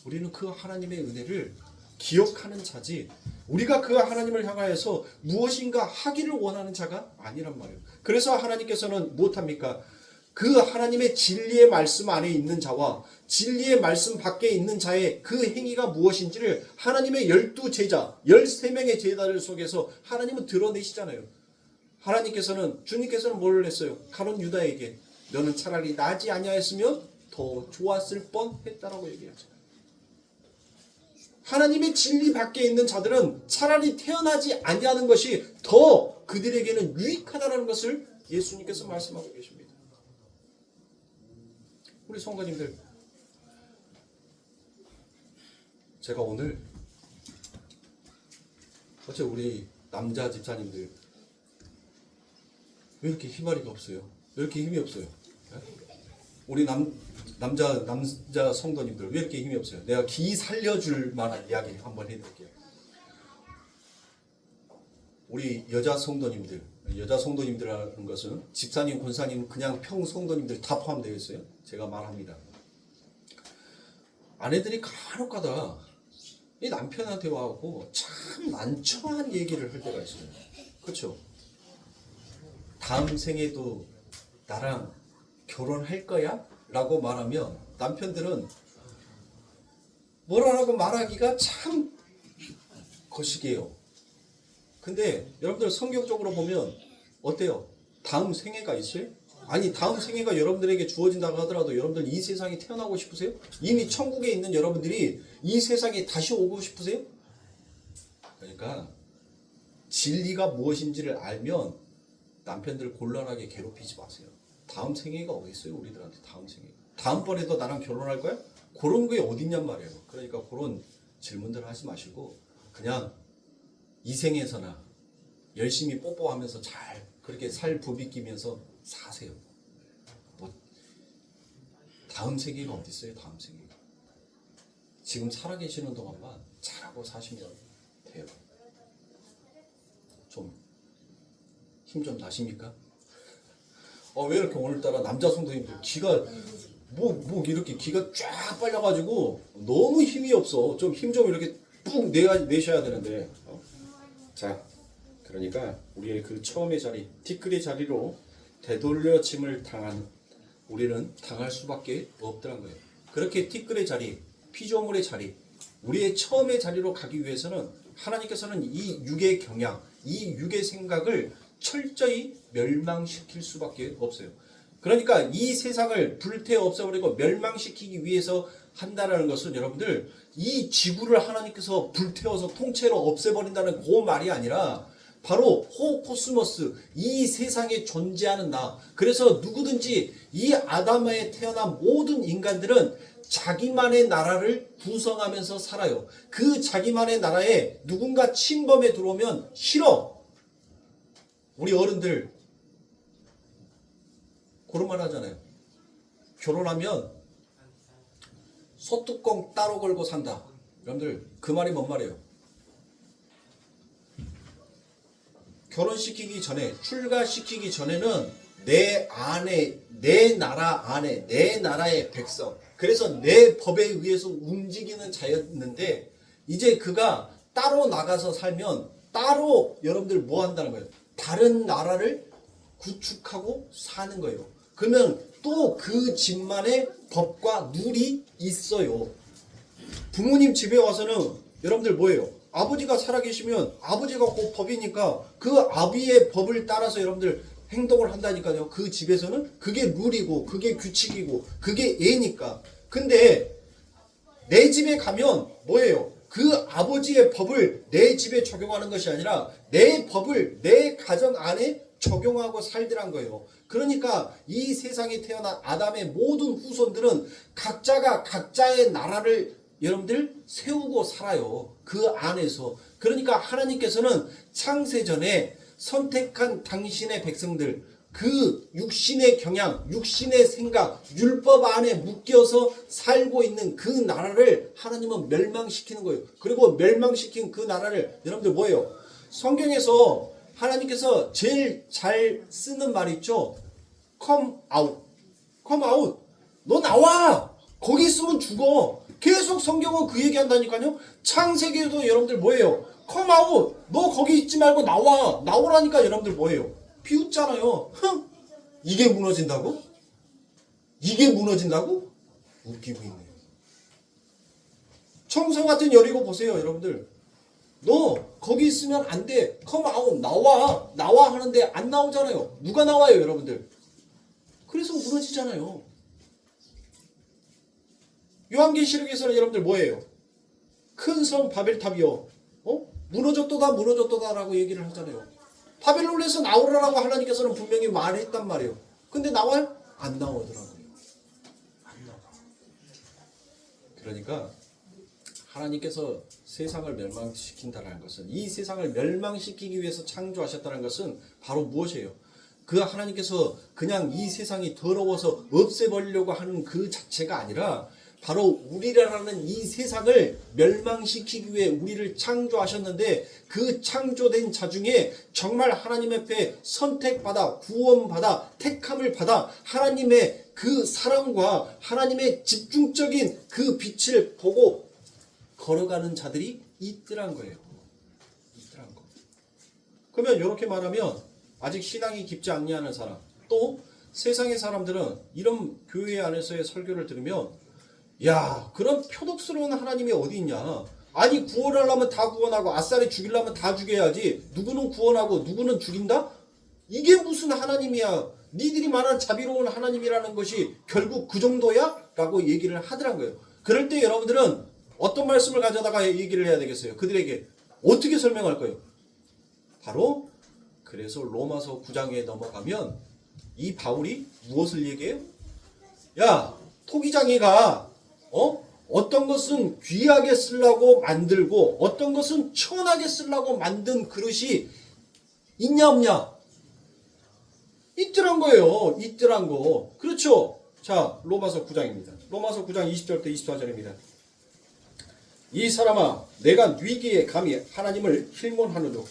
우리는 그 하나님의 은혜를 기억하는 자지 우리가 그 하나님을 향하여서 무엇인가 하기를 원하는 자가 아니란 말이에요. 그래서 하나님께서는 무엇합니까? 그 하나님의 진리의 말씀 안에 있는 자와 진리의 말씀 밖에 있는 자의 그 행위가 무엇인지를 하나님의 12제자, 13명의 제자들 속에서 하나님은 드러내시잖아요. 주님께서는 뭘 했어요? 가룟 유다에게 너는 차라리 나지 아니하였으면 더 좋았을 뻔했다라고 얘기하죠. 하나님의 진리 밖에 있는 자들은 차라리 태어나지 아니하는 것이 더 그들에게는 유익하다는 것을 예수님께서 말씀하고 계십니다. 우리 성도님들, 제가 오늘 어째 우리 남자 집사님들 왜 이렇게 희마리가 없어요? 왜 이렇게 힘이 없어요? 우리 남자 성도님들 왜 이렇게 힘이 없어요? 내가 기 살려줄 만한 이야기 한번 해드릴게요. 우리 여자 성도님들이라는 것은 집사님, 권사님, 그냥 평 성도님들 다 포함되어 있어요. 제가 말합니다. 아내들이 간혹가다 이 남편한테 와갖고 참 난처한 얘기를 할 때가 있어요. 그렇죠? 다음 생에도 나랑 결혼할 거야? 라고 말하면 남편들은 뭐라고 말하기가 참 거시기해요. 근데 여러분들 성경적으로 보면 어때요? 다음 생애가 있어요? 아니 다음 생애가 여러분들에게 주어진다고 하더라도 여러분들 이 세상에 태어나고 싶으세요? 이미 천국에 있는 여러분들이 이 세상에 다시 오고 싶으세요? 그러니까 진리가 무엇인지를 알면 남편들 곤란하게 괴롭히지 마세요. 다음 생애가 어디 있어요? 우리들한테 다음 생애. 다음번에도 나랑 결혼할 거야? 그런 게 어딨냔 말이에요. 그러니까 그런 질문들 하지 마시고 그냥 이 생에서나 열심히 뽀뽀하면서 잘 그렇게 살 부비끼면서 사세요. 뭐 다음 세계가 어디 있어요? 다음 세계가. 지금 살아계시는 동안만 잘하고 사시면 돼요. 좀 힘 좀 나십니까? 왜 이렇게 오늘따라 남자 성도님들 기가 뭐 이렇게 기가 쫙 빨려가지고 너무 힘이 없어. 좀 힘 좀 이렇게 푹 내셔야 되는데. 자, 그러니까 우리의 그 처음의 자리, 티끌의 자리로 되돌려짐을 당한 우리는 당할 수밖에 없더란 거예요. 그렇게 티끌의 자리, 피조물의 자리, 우리의 처음의 자리로 가기 위해서는 하나님께서는 이 육의 경향, 이 육의 생각을 철저히 멸망시킬 수밖에 없어요. 그러니까 이 세상을 불태워 없애버리고 멸망시키기 위해서 한다라는 것은 여러분들 이 지구를 하나님께서 불태워서 통째로 없애버린다는 그 말이 아니라 바로 호코스모스, 이 세상에 존재하는 나. 그래서 누구든지 이 아담에 태어난 모든 인간들은 자기만의 나라를 구성하면서 살아요. 그 자기만의 나라에 누군가 침범에 들어오면 싫어. 우리 어른들 그런 말 하잖아요. 결혼하면 소뚜껑 따로 걸고 산다. 여러분들 그 말이 뭔 말이에요? 결혼시키기 전에, 출가시키기 전에는 내 안에, 내 나라 안에, 내 나라의 백성, 그래서 내 법에 의해서 움직이는 자였는데 이제 그가 따로 나가서 살면 따로 여러분들 뭐 한다는 거예요? 다른 나라를 구축하고 사는 거예요. 그러면 또 그 집만의 법과 룰이 있어요. 부모님 집에 와서는 여러분들 뭐예요? 아버지가 살아계시면 아버지가 그 법이니까 그 아비의 법을 따라서 여러분들 행동을 한다니까요. 그 집에서는 그게 룰이고 그게 규칙이고 그게 예니까. 근데 내 집에 가면 뭐예요? 그 아버지의 법을 내 집에 적용하는 것이 아니라 내 법을 내 가정 안에 적용하고 살더란 거예요. 그러니까 이 세상에 태어난 아담의 모든 후손들은 각자가 각자의 나라를 여러분들 세우고 살아요. 그 안에서. 그러니까 하나님께서는 창세전에 선택한 당신의 백성들, 그 육신의 경향, 육신의 생각, 율법 안에 묶여서 살고 있는 그 나라를 하나님은 멸망시키는 거예요. 그리고 멸망시킨 그 나라를 여러분들 뭐예요? 성경에서 하나님께서 제일 잘 쓰는 말이 있죠? Come out. Come out. 너 나와. 거기 있으면 죽어. 계속 성경은 그 얘기한다니까요. 창세기에도 여러분들 뭐예요? Come out. 너 거기 있지 말고 나와. 나오라니까 여러분들 뭐예요? 비웃잖아요. 흥. 이게 무너진다고? 이게 무너진다고? 웃기고 있네요. 청소 같은 여리고 보세요, 여러분들. 너 거기 있으면 안 돼. Come out. 나와. 나와 하는데 안 나오잖아요. 누가 나와요, 여러분들? 그래서 무너지잖아요. 요한계시록에서는 여러분들 뭐예요? 큰 성 바벨탑이요. 무너졌도다 무너졌도다라고 얘기를 하잖아요. 바벨론에서 나오라고 하나님께서는 분명히 말했단 말이에요. 근데 나와요? 안 나오더라고요. 안 나와. 그러니까 하나님께서 세상을 멸망시킨다는 것은, 이 세상을 멸망시키기 위해서 창조하셨다는 것은 바로 무엇이에요? 그 하나님께서 그냥 이 세상이 더러워서 없애버리려고 하는 그 자체가 아니라 바로 우리라는 이 세상을 멸망시키기 위해 우리를 창조하셨는데, 그 창조된 자 중에 정말 하나님 앞에 선택받아 구원받아 택함을 받아 하나님의 그 사랑과 하나님의 집중적인 그 빛을 보고 걸어가는 자들이 있더란 거예요. 있더란 거. 그러면 이렇게 말하면 아직 신앙이 깊지 않냐는 사람, 또 세상의 사람들은 이런 교회 안에서의 설교를 들으면 야, 그런 표독스러운 하나님이 어디 있냐? 아니, 구원하려면 다 구원하고 아싸리 죽이려면 다 죽여야지. 누구는 구원하고 누구는 죽인다? 이게 무슨 하나님이야? 니들이 말하는 자비로운 하나님이라는 것이 결국 그 정도야? 라고 얘기를 하더란 거예요. 그럴 때 여러분들은 어떤 말씀을 가져다가 얘기를 해야 되겠어요? 그들에게 어떻게 설명할 거예요? 바로 그래서 로마서 9장에 넘어가면 이 바울이 무엇을 얘기해요? 야, 토기장이가 어떤 것은 귀하게 쓰려고 만들고 어떤 것은 천하게 쓰려고 만든 그릇이 있냐 없냐? 있더란 거예요. 있더란 거. 그렇죠? 자, 로마서 9장입니다. 로마서 9장 20절부터 24절입니다. 이 사람아, 내가 위기에 감히 하나님을 힐몬하느뇨.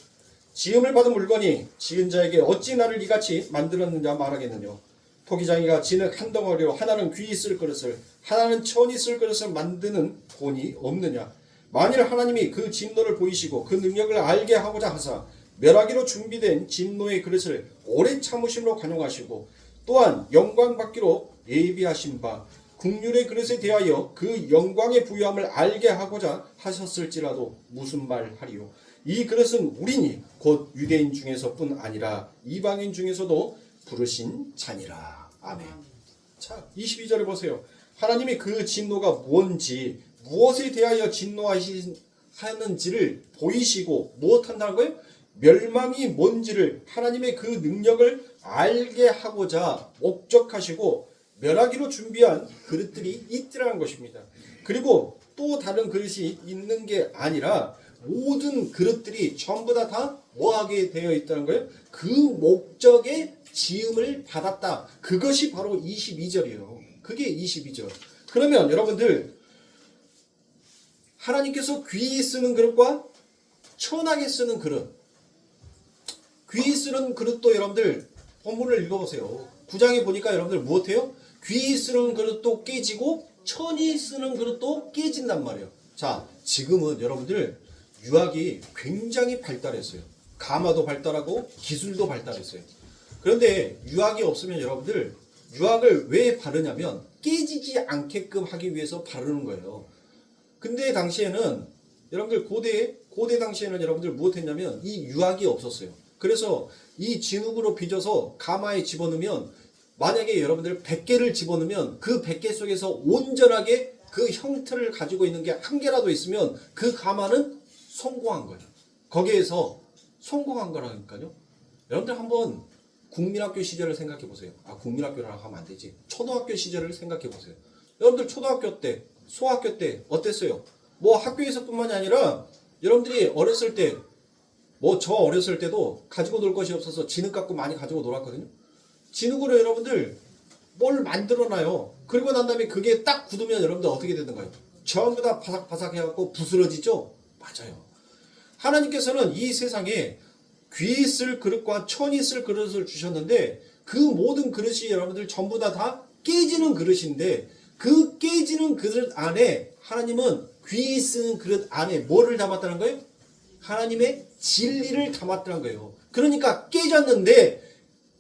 지음을 받은 물건이 지은 자에게 어찌 나를 이같이 만들었느냐 말하겠느냐. 토기장이가 진흙 한 덩어리로 하나는 귀히 쓸 그릇을 하나는 천이 쓸 그릇을 만드는 본이 없느냐. 만일 하나님이 그 진노를 보이시고 그 능력을 알게 하고자 하사 멸하기로 준비된 진노의 그릇을 오래 참으심으로 관용하시고 또한 영광 받기로 예비하신 바 국률의 그릇에 대하여 그 영광의 부유함을 알게 하고자 하셨을지라도 무슨 말 하리요. 이 그릇은 우리니 곧 유대인 중에서뿐 아니라 이방인 중에서도 부르신 잔이라. 아멘. 자, 22절에 보세요. 하나님이 그 진노가 뭔지, 무엇에 대하여 진노하시는지를 보이시고 무엇한다는 거예요? 멸망이 뭔지를, 하나님의 그 능력을 알게 하고자 목적하시고 멸하기로 준비한 그릇들이 있더라는 것입니다. 그리고 또 다른 그릇이 있는 게 아니라 모든 그릇들이 전부 다 뭐하게 되어 있다는 거예요? 그 목적의 지음을 받았다. 그것이 바로 22절이에요. 그게 22절. 그러면 여러분들, 하나님께서 귀히 쓰는 그릇과 천하게 쓰는 그릇, 귀히 쓰는 그릇도 여러분들 본문을 읽어보세요. 9장에 보니까 여러분들 무엇해요? 귀히 쓰는 그릇도 깨지고 천히 쓰는 그릇도 깨진단 말이에요. 자, 지금은 여러분들 유학이 굉장히 발달했어요. 가마도 발달하고 기술도 발달했어요. 그런데 유학이 없으면 여러분들, 유학을 왜 바르냐면 깨지지 않게끔 하기 위해서 바르는 거예요. 근데 당시에는 여러분들 고대 당시에는 여러분들 무엇했냐면 이 유학이 없었어요. 그래서 이 진흙으로 빚어서 가마에 집어넣으면, 만약에 여러분들 100개를 집어넣으면 그 100개 속에서 온전하게 그 형태를 가지고 있는 게 한 개라도 있으면 그 가마는 성공한 거예요. 거기에서 성공한 거라니까요. 여러분들 한번 국민학교 시절을 생각해 보세요. 아, 국민학교라고 하면 안 되지. 초등학교 시절을 생각해 보세요. 여러분들 초등학교 때, 소학교 때 어땠어요? 뭐 학교에서뿐만이 아니라 여러분들이 어렸을 때, 뭐 저 어렸을 때도 가지고 놀 것이 없어서 진흙 갖고 많이 가지고 놀았거든요. 진흙으로 여러분들 뭘 만들어놔요. 그리고 난 다음에 그게 딱 굳으면 여러분들 어떻게 되는가요? 전부 다 바삭바삭 해갖고 부스러지죠? 맞아요. 하나님께서는 이 세상에 귀히 쓸 그릇과 천히 쓸 그릇을 주셨는데, 그 모든 그릇이 여러분들 전부 다 깨지는 그릇인데, 그 깨지는 그릇 안에 하나님은 귀히 쓰는 그릇 안에 뭐를 담았다는 거예요? 하나님의 진리를 담았다는 거예요. 그러니까 깨졌는데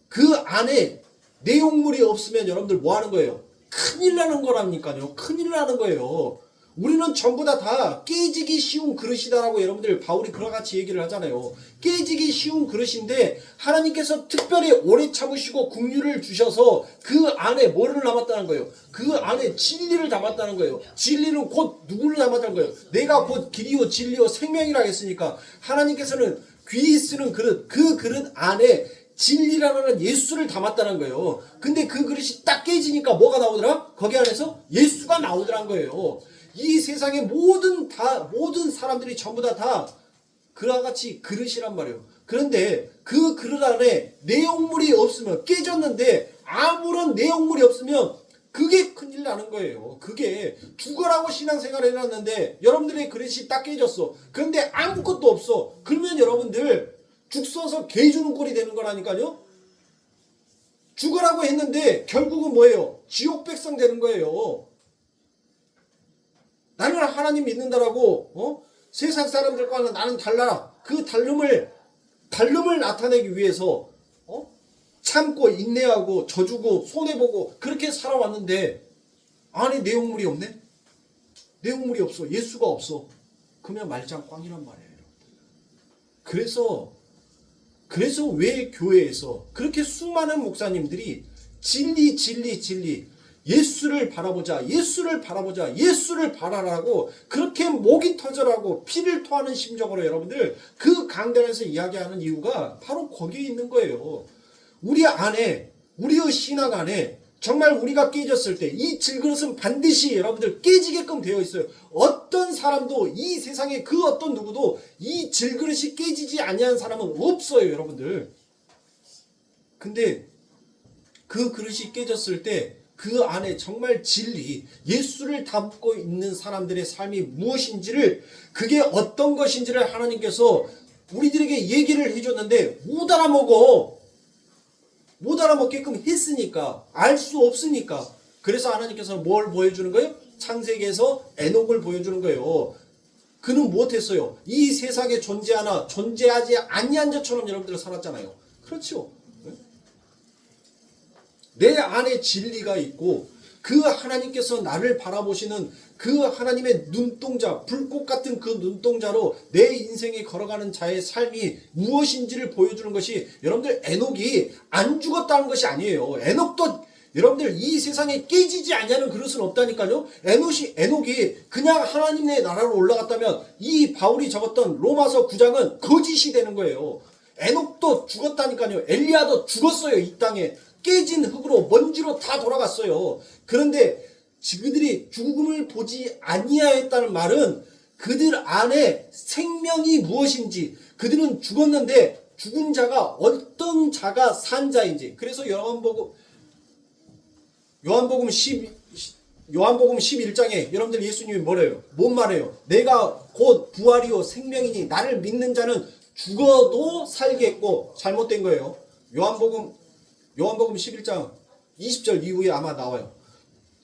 그 안에 내용물이 없으면 여러분들 뭐 하는 거예요? 큰일 나는 거라니까요. 큰일 나는 거예요. 우리는 전부 다 깨지기 쉬운 그릇이다라고 여러분들 바울이 그와 같이 얘기를 하잖아요. 깨지기 쉬운 그릇인데 하나님께서 특별히 오래 참으시고 긍휼을 주셔서 그 안에 뭐를 담았다는 거예요? 그 안에 진리를 담았다는 거예요. 진리는 곧 누구를 담았다는 거예요? 내가 곧 길이요 진리요 생명이라 했으니까 하나님께서는 귀히 쓰는 그릇, 그 그릇 안에 진리라는 예수를 담았다는 거예요. 근데 그 그릇이 딱 깨지니까 뭐가 나오더라? 거기 안에서 예수가 나오더란 거예요. 이 세상의 모든 사람들이 전부 다 그와 같이 그릇이란 말이에요. 그런데 그 그릇 안에 내용물이 없으면, 깨졌는데 아무런 내용물이 없으면 그게 큰일 나는 거예요. 그게 죽어라고 신앙생활 해놨는데 여러분들의 그릇이 딱 깨졌어. 그런데 아무것도 없어. 그러면 여러분들 죽 써서 개 주는 꼴이 되는 거라니까요. 죽으라고 했는데 결국은 뭐예요? 지옥 백성 되는 거예요. 나는 하나님 믿는다라고 세상 사람들과는 나는 달라. 그 다름을 나타내기 위해서 참고 인내하고 져주고 손해보고 그렇게 살아왔는데 안에 내용물이 없네? 내용물이 없어. 예수가 없어. 그러면 말짱 꽝이란 말이에요. 그래서 왜 교회에서 그렇게 수많은 목사님들이 진리 예수를 바라보자 예수를 바라라고 그렇게 목이 터져라고 피를 토하는 심정으로 여러분들 그 강단에서 이야기하는 이유가 바로 거기에 있는 거예요. 우리 안에, 우리의 신앙 안에 정말 우리가 깨졌을 때 이 질그릇은 반드시 여러분들 깨지게끔 되어 있어요. 어떤 사람도 이 세상에 그 어떤 누구도 이 질그릇이 깨지지 아니한 사람은 없어요, 여러분들. 근데 그 그릇이 깨졌을 때 그 안에 정말 진리, 예수를 담고 있는 사람들의 삶이 무엇인지를, 그게 어떤 것인지를 하나님께서 우리들에게 얘기를 해줬는데 못 알아먹게끔 했으니까, 알 수 없으니까. 그래서 하나님께서는 뭘 보여주는 거예요? 창세기에서 에녹을 보여주는 거예요. 그는 무엇했어요? 이 세상에 존재하지 아니한 자처럼 여러분들 살았잖아요. 그렇죠? 내 안에 진리가 있고 그 하나님께서 나를 바라보시는 그 하나님의 눈동자, 불꽃 같은 그 눈동자로 내 인생에 걸어가는 자의 삶이 무엇인지를 보여주는 것이, 여러분들 에녹이 안 죽었다는 것이 아니에요. 에녹도 여러분들 이 세상에 깨지지 않냐는 그릇은 없다니까요. 에녹이 그냥 하나님의 나라로 올라갔다면 이 바울이 적었던 로마서 9장은 거짓이 되는 거예요. 에녹도 죽었다니까요. 엘리야도 죽었어요. 이 땅에 깨진 흙으로 먼지로 다 돌아갔어요. 그런데 그들이 죽음을 보지 아니하였다는 말은 그들 안에 생명이 무엇인지, 그들은 죽었는데 죽은 자가 어떤 자가 산 자인지. 그래서 요한복음 11장에 여러분들 예수님이 뭐래요? 뭔 말해요? 내가 곧 부활이요 생명이니 나를 믿는 자는 죽어도 살겠고. 잘못된 거예요. 요한복음 11장 20절 이후에 아마 나와요.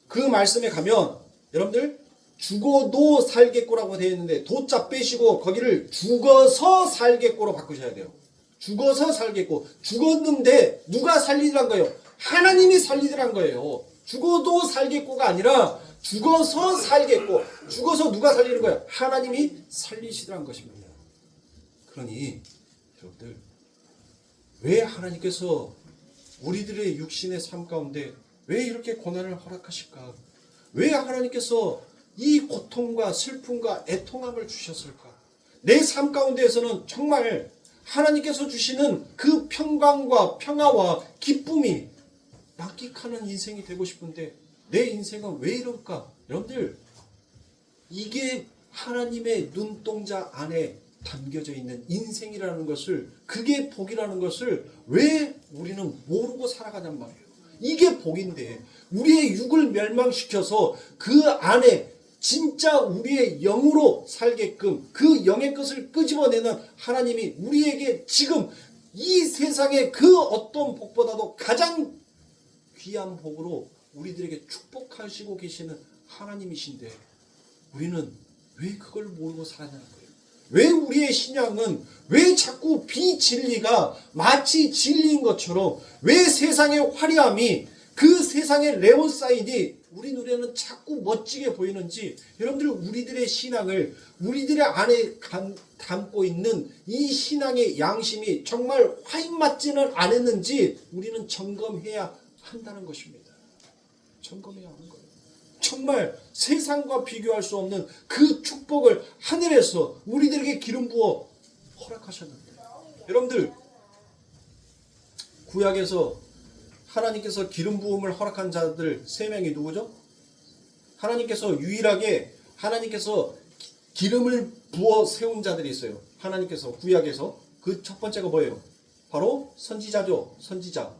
그 말씀에 가면 여러분들 죽어도 살겠고라고 되어 있는데 도자 빼시고 거기를 죽어서 살겠고로 바꾸셔야 돼요. 죽어서 살겠고. 죽었는데 누가 살리더란 거예요? 하나님이 살리더란 거예요. 죽어도 살겠고가 아니라 죽어서 살겠고. 죽어서 누가 살리는 거예요? 하나님이 살리시더란 것입니다. 그러니 여러분들, 왜 하나님께서 우리들의 육신의 삶 가운데 왜 이렇게 고난을 허락하실까? 왜 하나님께서 이 고통과 슬픔과 애통함을 주셨을까? 내 삶 가운데에서는 정말 하나님께서 주시는 그 평강과 평화와 기쁨이 만끽하는 인생이 되고 싶은데 내 인생은 왜 이럴까? 여러분들, 이게 하나님의 눈동자 안에 담겨져 있는 인생이라는 것을, 그게 복이라는 것을 왜 우리는 모르고 살아가냔 말이에요. 이게 복인데 우리의 육을 멸망시켜서 그 안에 진짜 우리의 영으로 살게끔 그 영의 것을 끄집어내는 하나님이 우리에게 지금 이 세상의 그 어떤 복보다도 가장 귀한 복으로 우리들에게 축복하시고 계시는 하나님이신데 우리는 왜 그걸 모르고 살아가는 거예요? 왜 우리의 신앙은 왜 자꾸 비진리가 마치 진리인 것처럼, 왜 세상의 화려함이, 그 세상의 레몬사인이 우리 눈에는 자꾸 멋지게 보이는지, 여러분들 우리들의 신앙을, 우리들의 안에 담고 있는 이 신앙의 양심이 정말 화인 맞지는 않았는지 우리는 점검해야 한다는 것입니다. 점검해야 하는 거예요. 정말 세상과 비교할 수 없는 그 축복을 하늘에서 우리들에게 기름 부어 허락하셨는데, 여러분들 구약에서 하나님께서 기름 부음을 허락한 자들 3명이 누구죠? 하나님께서 유일하게 하나님께서 기름을 부어 세운 자들이 있어요. 하나님께서 구약에서. 그 첫 번째가 뭐예요? 바로 선지자죠. 선지자.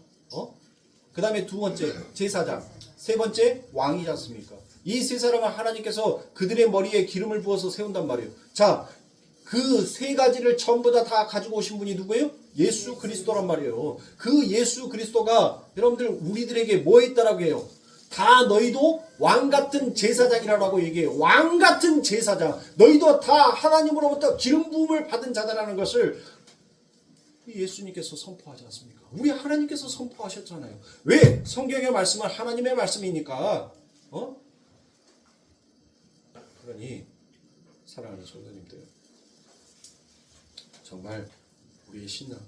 그 다음에 두 번째 제사장, 세 번째 왕이지 않습니까? 이 세 사람은 하나님께서 그들의 머리에 기름을 부어서 세운단 말이에요. 자, 그 세 가지를 전부 다 가지고 오신 분이 누구예요? 예수 그리스도란 말이에요. 그 예수 그리스도가 여러분들 우리들에게 뭐 했다라고 해요? 다 너희도 왕 같은 제사장이라고 얘기해요. 왕 같은 제사장. 너희도 다 하나님으로부터 기름 부음을 받은 자다라는 것을 예수님께서 선포하지 않습니까? 우리 하나님께서 선포하셨잖아요. 왜? 성경의 말씀은 하나님의 말씀이니까. 그러니 사랑하는 성도님들, 정말 우리의 신앙,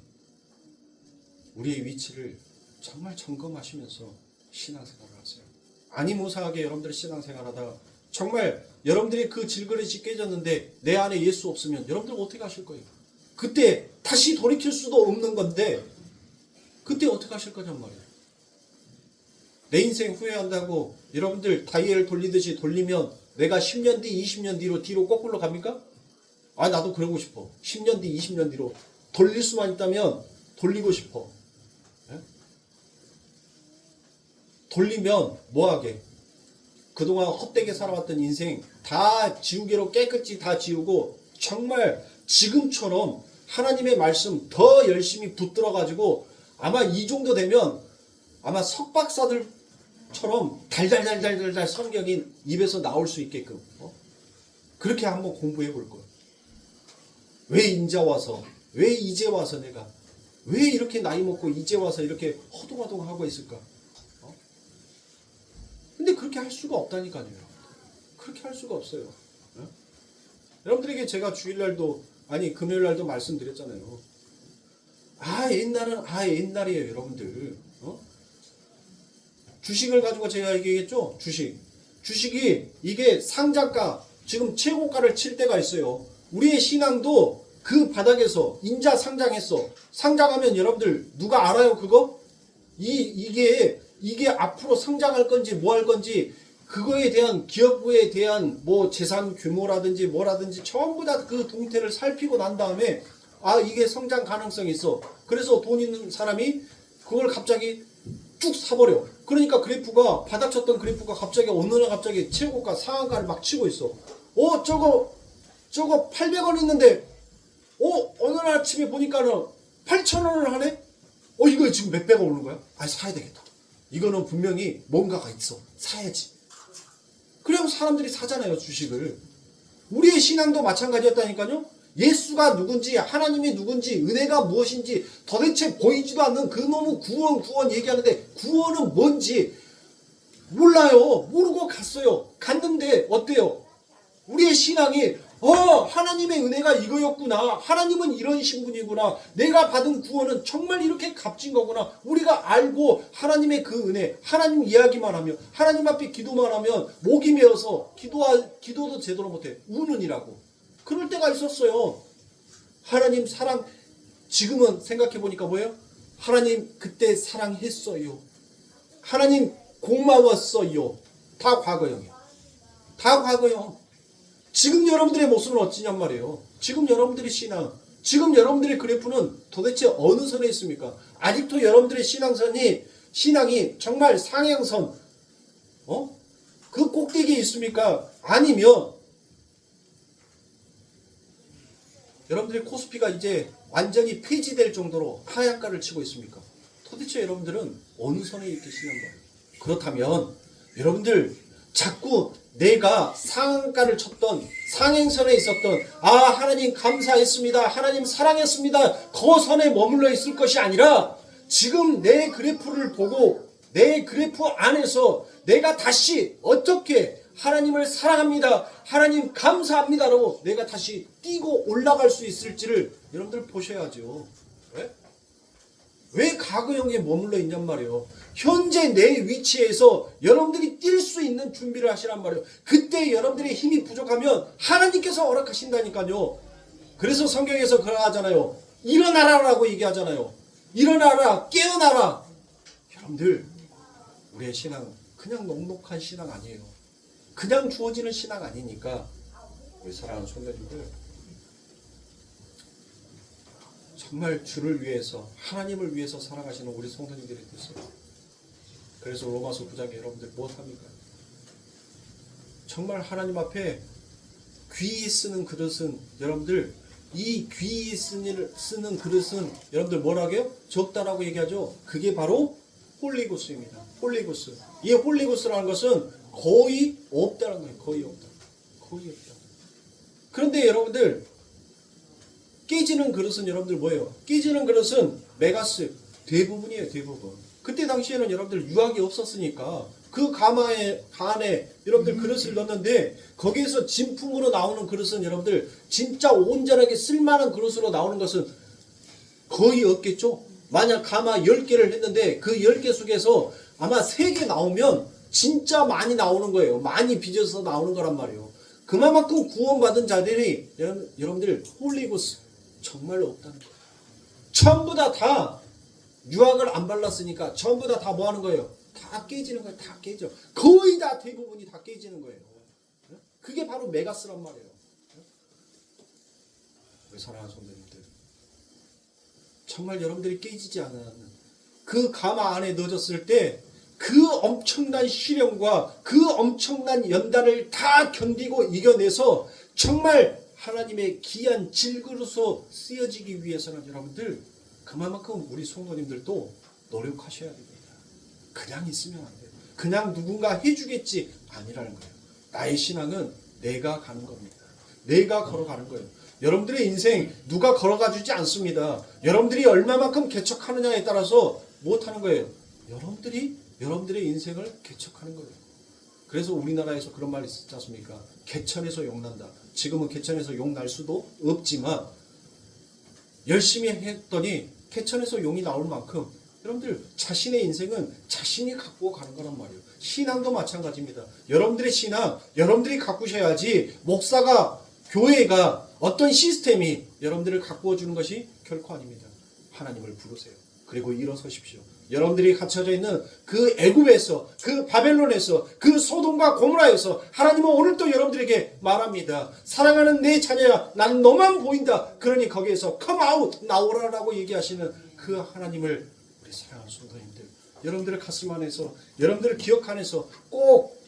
우리의 위치를 정말 점검하시면서 신앙생활을 하세요. 아니무사하게 여러분들이 신앙생활하다가 정말 여러분들이 그 질그릇이 깨졌는데 내 안에 예수 없으면 여러분들 어떻게 하실 거예요? 그때 다시 돌이킬 수도 없는 건데 그때 어떻게 하실 거냔 말이에요. 내 인생 후회한다고 여러분들 다이얼 돌리듯이 돌리면 내가 10년 뒤, 20년 뒤로 거꾸로 갑니까? 아, 나도 그러고 싶어. 10년 뒤, 20년 뒤로 돌릴 수만 있다면 돌리고 싶어. 예? 돌리면 뭐하게? 그동안 헛되게 살아왔던 인생 다 지우개로 깨끗이 다 지우고 정말 지금처럼 하나님의 말씀 더 열심히 붙들어가지고 아마 이 정도 되면 아마 석박사들처럼 달달달달달달 성경이 입에서 나올 수 있게끔 그렇게 한번 공부해 볼 거예요. 왜 인자 와서, 왜 이제 와서 내가 왜 이렇게 나이 먹고 이제 와서 이렇게 허둥허둥하고 있을까? 근데 그렇게 할 수가 없다니까요. 그렇게 할 수가 없어요. 어? 여러분들에게 제가 주일날도 아니 금요일날도 말씀드렸잖아요. 옛날이에요 여러분들. 주식을 가지고 제가 얘기했죠. 주식이 이게 상장가 지금 최고가를 칠 때가 있어요. 우리의 신앙도 그 바닥에서 인자 상장했어. 상장하면 여러분들 누가 알아요 그거? 이게 앞으로 상장할 건지 뭐 할 건지 그거에 대한 기업부에 대한 뭐 재산 규모라든지 뭐라든지 전부 다 그 동태를 살피고 난 다음에 이게 성장 가능성이 있어. 그래서 돈 있는 사람이 그걸 갑자기 쭉 사버려. 그러니까 그래프가 바닥쳤던 그래프가 갑자기 어느 날 갑자기 최고가 상한가를 막 치고 있어. 저거 800원 있는데 어느 날 아침에 보니까는 8,000원을 하네? 이거 지금 몇배가 오는 거야? 사야 되겠다. 이거는 분명히 뭔가가 있어. 사야지. 그래서 사람들이 사잖아요, 주식을. 우리의 신앙도 마찬가지였다니까요. 예수가 누군지, 하나님이 누군지, 은혜가 무엇인지 도대체 보이지도 않는 그놈의 구원 얘기하는데 구원은 뭔지 몰라요. 모르고 갔어요. 갔는데 어때요? 우리의 신앙이 하나님의 은혜가 이거였구나. 하나님은 이런 신분이구나. 내가 받은 구원은 정말 이렇게 값진 거구나. 우리가 알고 하나님의 그 은혜, 하나님 이야기만 하면, 하나님 앞에 기도만 하면 목이 메어서 기도도 제대로 못해. 우는이라고. 그럴 때가 있었어요. 하나님 사랑, 지금은 생각해보니까 뭐예요? 하나님 그때 사랑했어요. 하나님 고마웠어요. 다 과거형이에요. 다 과거형. 지금 여러분들의 모습은 어찌냔 말이에요. 지금 여러분들의 신앙, 지금 여러분들의 그래프는 도대체 어느 선에 있습니까? 아직도 여러분들의 신앙이 정말 상향선, 그 꼭대기에 있습니까? 아니면 여러분들의 코스피가 이제 완전히 폐지될 정도로 하향가를 치고 있습니까? 도대체 여러분들은 어느 선에 있겠느냐 말이에요. 그렇다면 여러분들 자꾸 내가 상한가를 쳤던 상행선에 있었던 하나님 감사했습니다. 하나님 사랑했습니다. 그 선에 머물러 있을 것이 아니라 지금 내 그래프를 보고 내 그래프 안에서 내가 다시 어떻게 하나님을 사랑합니다. 하나님 감사합니다라고 내가 다시 뛰고 올라갈 수 있을지를 여러분들 보셔야죠. 왜 과거형에 머물러 있냔 말이에요. 현재 내 위치에서 여러분들이 뛸 수 있는 준비를 하시란 말이에요. 그때 여러분들의 힘이 부족하면 하나님께서 허락하신다니까요. 그래서 성경에서 그러하잖아요. 일어나라라고 얘기하잖아요. 일어나라, 깨어나라. 여러분들, 우리의 신앙 그냥 넉넉한 신앙 아니에요. 그냥 주어지는 신앙 아니니까 우리 사랑하는 성도님들 정말 주를 위해서 하나님을 위해서 살아가시는 우리 성도님들이 되세요. 그래서 로마서 9장에 여러분들 무엇합니까? 정말 하나님 앞에 귀히 쓰는 그릇은 여러분들 이 귀히 쓰는 그릇은 여러분들 뭐라고 해요? 적다라고 얘기하죠. 그게 바로 홀리구스입니다. 홀리구스. 이 홀리구스라는 것은 거의 없다는 거예요. 거의 없다. 거의 없다. 그런데 여러분들 깨지는 그릇은 여러분들 뭐예요? 깨지는 그릇은 메가스 대부분이에요. 대부분. 그때 당시에는 여러분들 유학이 없었으니까 그 간에 여러분들 그릇을 넣는데 거기에서 진품으로 나오는 그릇은 여러분들 진짜 온전하게 쓸만한 그릇으로 나오는 것은 거의 없겠죠. 만약 가마 10개를 했는데 그 10개 속에서 아마 3개 나오면 진짜 많이 나오는 거예요. 많이 빚어서 나오는 거란 말이에요. 그만큼 구원받은 자들이 여러분들 홀리구스 정말로 없다는 거예요. 전부 다 유학을 안 발랐으니까 전부 다 뭐 하는 거예요? 다 깨지는 거예요. 다 깨져. 거의 다 대부분이 다 깨지는 거예요. 그게 바로 메가스란 말이에요. 우리 사랑하는 성도님들, 정말 여러분들이 깨지지 않는 그 가마 안에 넣어졌을 때 그 엄청난 시련과 그 엄청난 연단을 다 견디고 이겨내서 정말 하나님의 귀한 질그릇으로 쓰여지기 위해서는 여러분들 그만큼 우리 성도님들도 노력하셔야 됩니다. 그냥 있으면 안 돼요. 그냥 누군가 해주겠지 아니라는 거예요. 나의 신앙은 내가 가는 겁니다. 내가 걸어가는 거예요. 여러분들의 인생 누가 걸어가 주지 않습니다. 여러분들이 얼마만큼 개척하느냐에 따라서 못하는 거예요. 여러분들의 인생을 개척하는 거예요. 그래서 우리나라에서 그런 말이 있지 않습니까? 개천에서 용난다. 지금은 개천에서 용 날 수도 없지만 열심히 했더니 개천에서 용이 나올 만큼 여러분들 자신의 인생은 자신이 갖고 가는 거란 말이에요. 신앙도 마찬가지입니다. 여러분들의 신앙, 여러분들이 가꾸셔야지 목사가, 교회가, 어떤 시스템이 여러분들을 가꾸어 주는 것이 결코 아닙니다. 하나님을 부르세요. 그리고 일어서십시오. 여러분들이 갇혀져 있는 그 애굽에서, 그 바벨론에서, 그 소돔과 고모라에서 하나님은 오늘 또 여러분들에게 말합니다. 사랑하는 내 자녀야, 난 너만 보인다. 그러니 거기에서 come out, 나오라라고 얘기하시는 그 하나님을 우리 사랑하는 성도님들, 여러분들의 가슴 안에서, 여러분들을 기억 안에서 꼭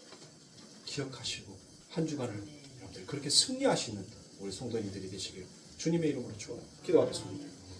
기억하시고 한 주간을 여러분들 그렇게 승리하시는 우리 성도님들이 되시길 주님의 이름으로 축원합니다. 기도하겠습니다.